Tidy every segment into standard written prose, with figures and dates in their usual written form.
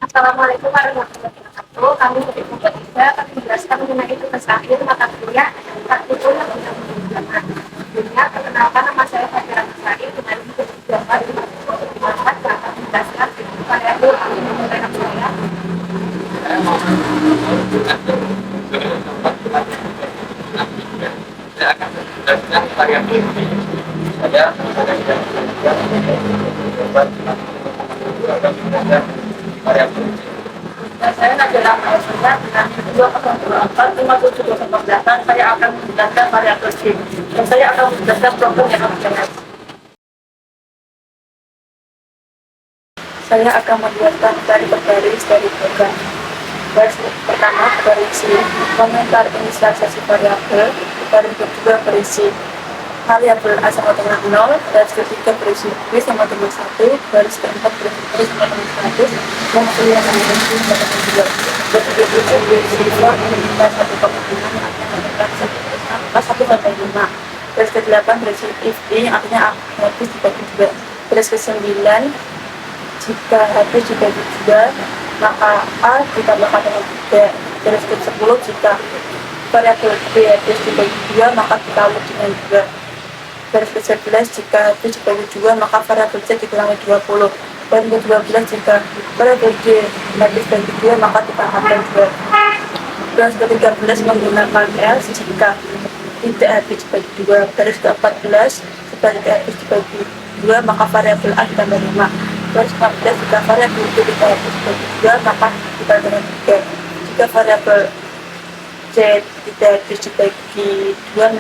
Assalamualaikum warahmatullahi wabarakatuh. Kami dari kelompok 3 akan menjelaskan mengenai tugas akhir mata kuliah praktikum yang sudah menggunakan. Sebelumnya, perkenalkan nama saya Fadira Masari dengan jawaban di Muhammad yang akan menjelaskan variabel mengenai saya. Saya akan menjelaskan variabel B. Saya variabel C. Saya Najla Maesura dengan 2045728. Saya akan menjelaskan variabel C. Dan saya akan menjelaskan program yang akan digunakan. Saya akan menjelaskan dari berbaris dari program. Baris pertama berisi komentar inisialisasi variabel, baris kedua berisi variabel A sama dengan 0, baris ketiga berisi B sama dengan 1, baris keempat berisi B sama dengan 100, dan kelima sama dengan B sama dengan 2. Baris ketiga berisi for integral 1,5 artinya 1 sampai 5. Baris ke-8 berisi if I yang artinya habis dibagi 2. Baris ke-9 jika habis dibagi 2 maka A ditambahkan dengan 3. Baris ke-10 jika variabel B habis dibagi 2 maka dikali dengan 2. Baris ke-11 jika habis dibagi 2 maka variabel C dikurangi 20. Baris ke-12 jika variabel D habis dibagi 2 maka ditambahkan 2. Baris ke-13 menggunakan else jika tidak habis dibagi 2. Baris ke-14 jika tidak habis dibagi 2 maka variabel A ditambah 5. Baris 14 jika variabel D tidak habis dibagi 2 maka dikali dengan 3. Jika variabel C tidak habis dibagi 2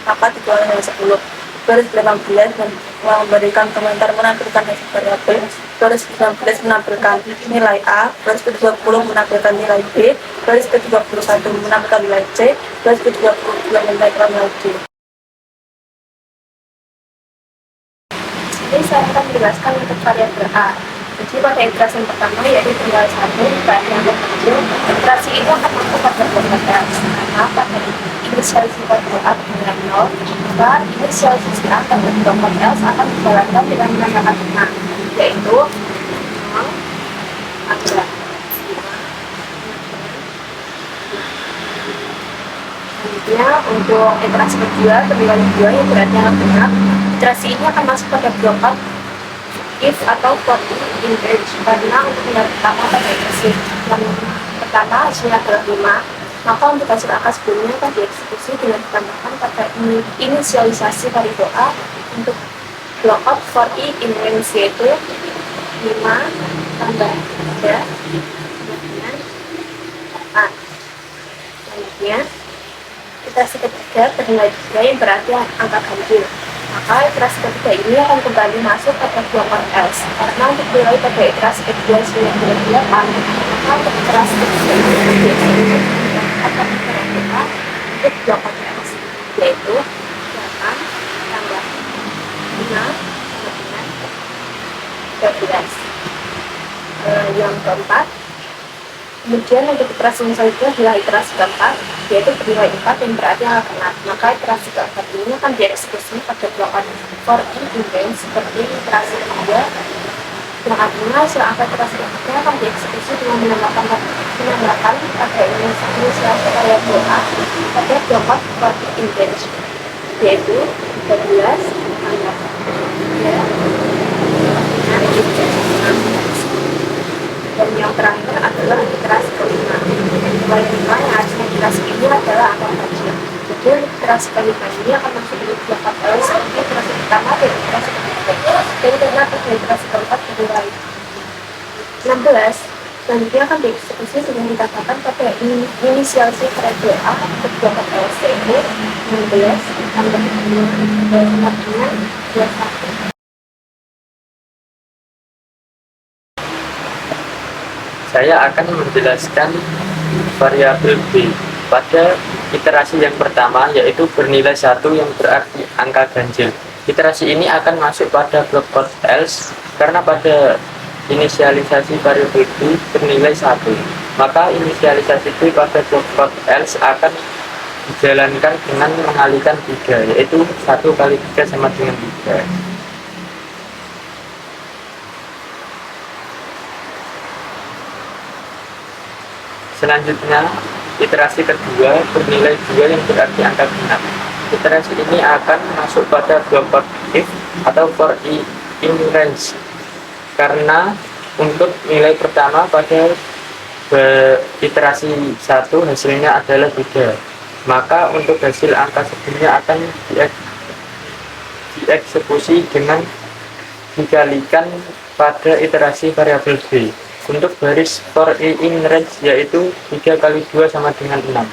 maka dikurangi dengan 10. Baris 18 memberikan komentar menampilkan hasil variabel. Baris 19 menampilkan nilai A. Baris ke-20 menampilkan nilai B. Baris ke-31 menampilkan nilai C. Baris ke-32 menampilkan nilai D. Jadi saya akan menjelaskan untuk variabel A. Jadi pada iterasi yang pertama yaitu tinggal 1 yang kecil. Iterasi itu akan masuk pada block L karena pada inisialisasi variabel A dengan 0, maka inisialisasi A pada block L akan dijalankan dengan menggunakan 5, yaitu 0 ada 5. Selanjutnya untuk iterasi kedua bernilai 2 yang berarti yang benar. Iterasi ini akan masuk pada blok if atau for in range karena untuk nilai pertama pada iterasi yang pertama hasilnya adalah 5, maka untuk hasil angka sebelumnya akan dieksekusi dengan ditambahkan pada inisialisasi variabel A untuk block out for i in range yaitu 5 tambah 3 kemudian 4. Selanjutnya iterasi ketiga bernilai 3 yang berarti angka ganjil, maka iterasi ketiga ini akan kembali masuk pada block else karena untuk nilai pada iterasi kedua sudah berarti 8, maka untuk iterasi ketiga ini akan diperhatikan untuk block else yaitu 8 tambah 5 kemudian 13. Yang keempat, kemudian untuk iterasi yang selanjutnya adalah iterasi keempat yaitu bernilai 4 yang berarti angka genap, maka iterasi keempat ini akan dieksekusi pada block for in range seperti iterasi kedua, yang artinya hasil angka iterasi keempatnya akan dieksekusi dengan menambahkan pada inisialisasi variabel A pada block for in range yaitu 13 tambah 3 dan yang terakhir adalah iterasi kelima. Nilai 5 yang hasilnya iterasi ini adalah angka ganjil. Jadi iterasi kelima ini akan masuk di block L seperti iterasi pertama dan iterasi ketiga. Dan karena pada iterasi keempat bernilai 16, selanjutnya akan dieksekusi dengan ditambahkan pada inisialisasi variabel A untuk block L yaitu 16 tambah 5 dan artinya 21. Saya akan menjelaskan variabel B pada iterasi yang pertama yaitu bernilai 1 yang berarti angka ganjil. Iterasi ini akan masuk pada block else karena pada inisialisasi variabel B bernilai 1, maka inisialisasi B pada block else akan dijalankan dengan mengalihkan 3 yaitu 1 kali 3 sama dengan 3. Selanjutnya, iterasi kedua bernilai 2 yang berarti angka genap. Iterasi ini akan masuk pada block if atau for i in range, karena untuk nilai pertama pada iterasi 1 hasilnya adalah 3, maka untuk hasil angka sebelumnya akan dieksekusi dengan dikalikan pada iterasi variabel b. Untuk baris for i in range yaitu 3 kali 2 sama dengan 6.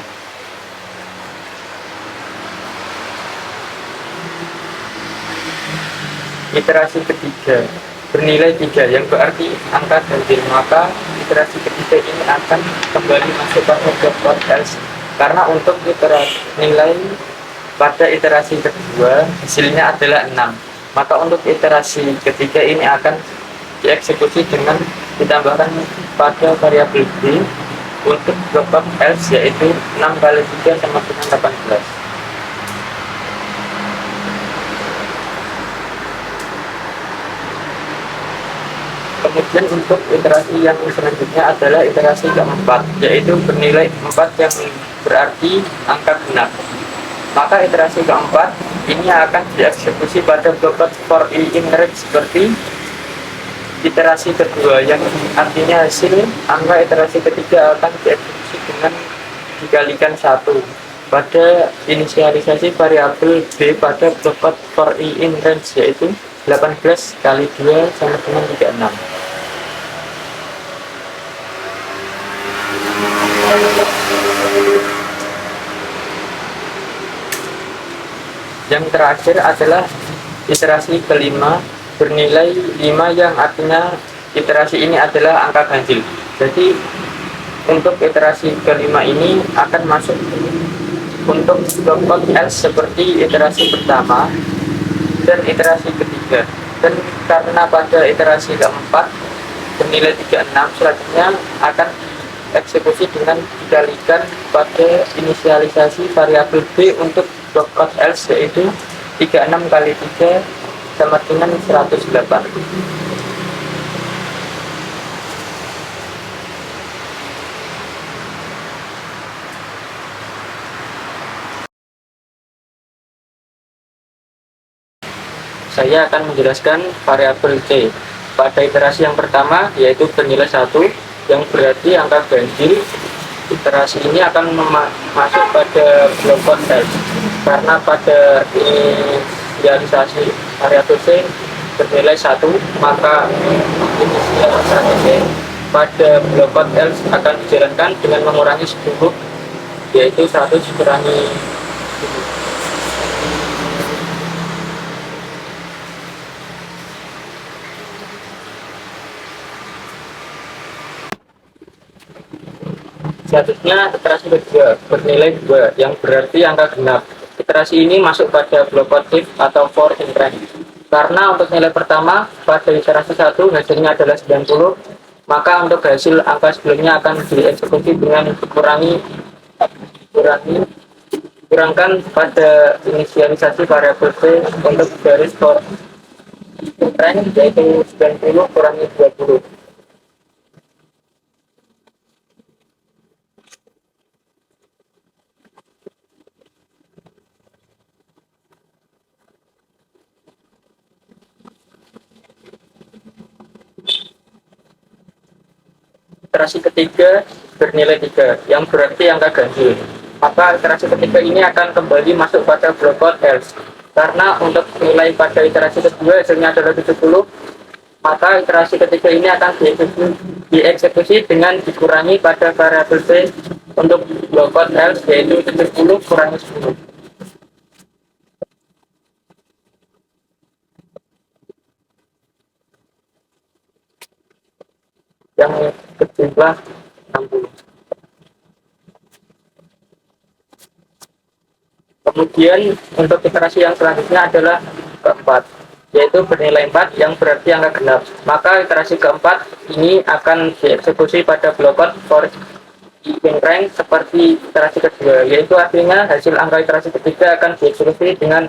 Iterasi ketiga bernilai 3 yang berarti angka ganjil, maka iterasi ketiga ini akan kembali masuk pada block else, karena untuk iterasi nilai pada iterasi kedua hasilnya adalah 6, maka untuk iterasi ketiga ini akan dieksekusi dengan ditambahkan pada variabel b untuk block else yaitu 6 kali 3 sama dengan 18. Kemudian untuk iterasi yang selanjutnya adalah iterasi keempat, yaitu bernilai 4 yang berarti angka genap. Maka iterasi keempat ini akan dieksekusi pada block for i in range seperti iterasi kedua, yang artinya hasil angka iterasi ketiga akan dieksekusi dengan dikalikan 1 pada inisialisasi variabel b pada block for i in range yaitu 18 kali 2 sama dengan 36. Yang terakhir adalah iterasi kelima bernilai 5 yang artinya iterasi ini adalah angka ganjil. Jadi untuk iterasi kelima ini akan masuk untuk block else seperti iterasi pertama dan iterasi ketiga. Dan karena pada iterasi keempat bernilai 36 selanjutnya akan eksekusi dengan dikalikan pada inisialisasi variabel b untuk block else yaitu 36 kali 3 sama dengan 108. Saya akan menjelaskan variabel c pada iterasi yang pertama yaitu bernilai 1 yang berarti angka ganjil. Iterasi ini akan masuk pada block else karena pada inisialisasi variabel c bernilai 1, maka inisialisasi c pada block else akan dijalankan dengan mengurangi 10, yaitu 100 kurangi 10. Selanjutnya iterasi kedua bernilai 2 yang berarti angka genap. Iterasi ini masuk pada block if atau for in range. Karena untuk nilai pertama pada iterasi 1 hasilnya adalah 90, maka untuk hasil angka sebelumnya akan dieksekusi dengan dikurangkan pada inisialisasi variabel c untuk garis for in range yaitu 90 kurangi 20. Iterasi ketiga bernilai 3 yang berarti angka ganjil, maka iterasi ketiga ini akan kembali masuk pada block else karena untuk nilai pada iterasi kedua hasilnya adalah 70, maka iterasi ketiga ini akan dieksekusi dengan dikurangi pada variabel c untuk block else yaitu 70 kurangi 10. Yang berjumlah 60. Kemudian untuk iterasi yang selanjutnya adalah keempat, yaitu bernilai 4 yang berarti angka genap. Maka iterasi keempat ini akan dieksekusi pada block for in range seperti iterasi kedua, yaitu artinya hasil angka iterasi ketiga akan dieksekusi dengan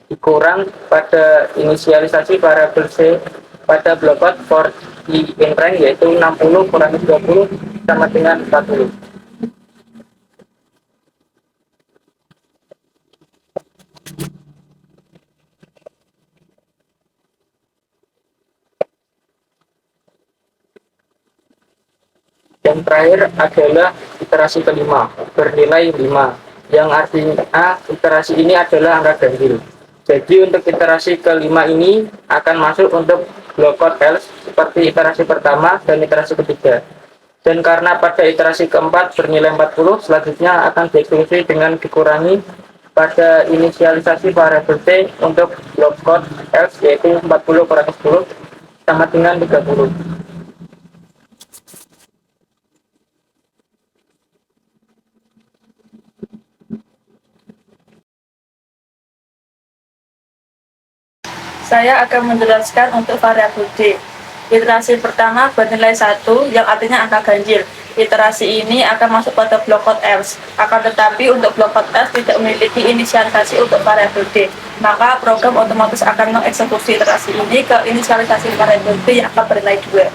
dikurang pada inisialisasi variabel c pada block for in range yaitu 60 kurangi 20 sama dengan 40. Yang terakhir adalah iterasi kelima, bernilai 5, yang artinya iterasi ini adalah angka ganjil. Jadi untuk iterasi kelima ini akan masuk untuk block code else seperti iterasi pertama dan iterasi ketiga. Dan karena pada iterasi keempat bernilai 40, selanjutnya akan dieksekusi dengan dikurangi pada inisialisasi variabel T untuk block code else, yaitu 40 kurangi 10 sama dengan 30. Saya akan menjelaskan untuk variabel D. Iterasi pertama bernilai 1 yang artinya angka ganjil. Iterasi ini akan masuk pada block code else. Akan tetapi untuk block code else tidak memiliki inisialisasi untuk variabel D. Maka program otomatis akan mengeksekusi iterasi ini ke inisialisasi variabel D yang akan bernilai 2.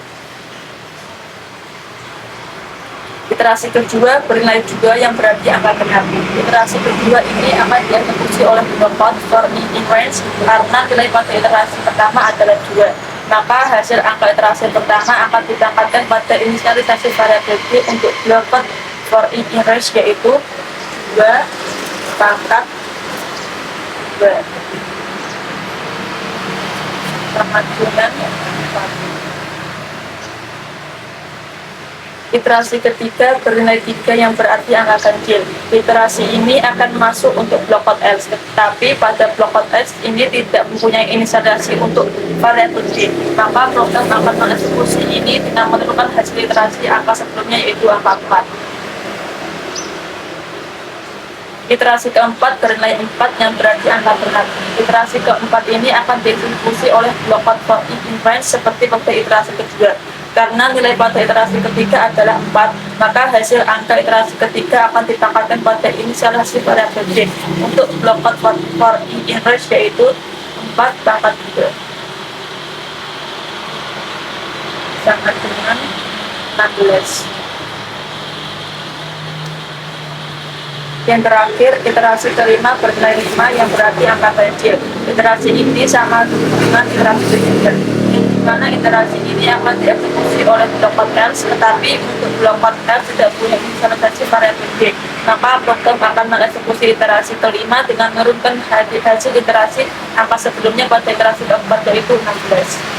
Iterasi kedua bernilai 2 yang berarti angka genap. Iterasi kedua ini akan dieksekusi oleh block code for in range karena nilai pada iterasi pertama adalah 2. Maka hasil angka iterasi pertama akan ditempatkan pada inisialisasi variabel D untuk block code for in range, yaitu 2 pangkat 2 sama dengan 1. Iterasi ketiga bernilai 3 yang berarti angka ganjil. Iterasi ini akan masuk untuk block code else, tetapi pada block code else ini tidak mempunyai inisialisasi untuk variabel D. Maka program akan mengeksekusi ini dengan menentukan hasil iterasi angka sebelumnya, yaitu angka 4. Iterasi keempat bernilai 4 yang berarti angka benar. Iterasi keempat ini akan dieksekusi oleh block code for in range seperti pada iterasi kedua. Karena nilai pada iterasi ketiga adalah 4, maka hasil angka iterasi ketiga akan ditempatkan pada inisialisasi variabel D untuk block code for in range, yaitu 4 pangkat 3 sama dengan 16. Yang terakhir, iterasi kelima bernilai 5 yang berarti angka ganjil. Iterasi ini sama dengan iterasi ketiga, di mana iterasi ini akan dieksekusi oleh block code else, tetapi untuk block code else tidak punya inisialisasi variabel D. Maka program akan mengeksekusi iterasi kelima dengan menurunkan hasil iterasi angka sebelumnya pada iterasi keempat, yaitu 16.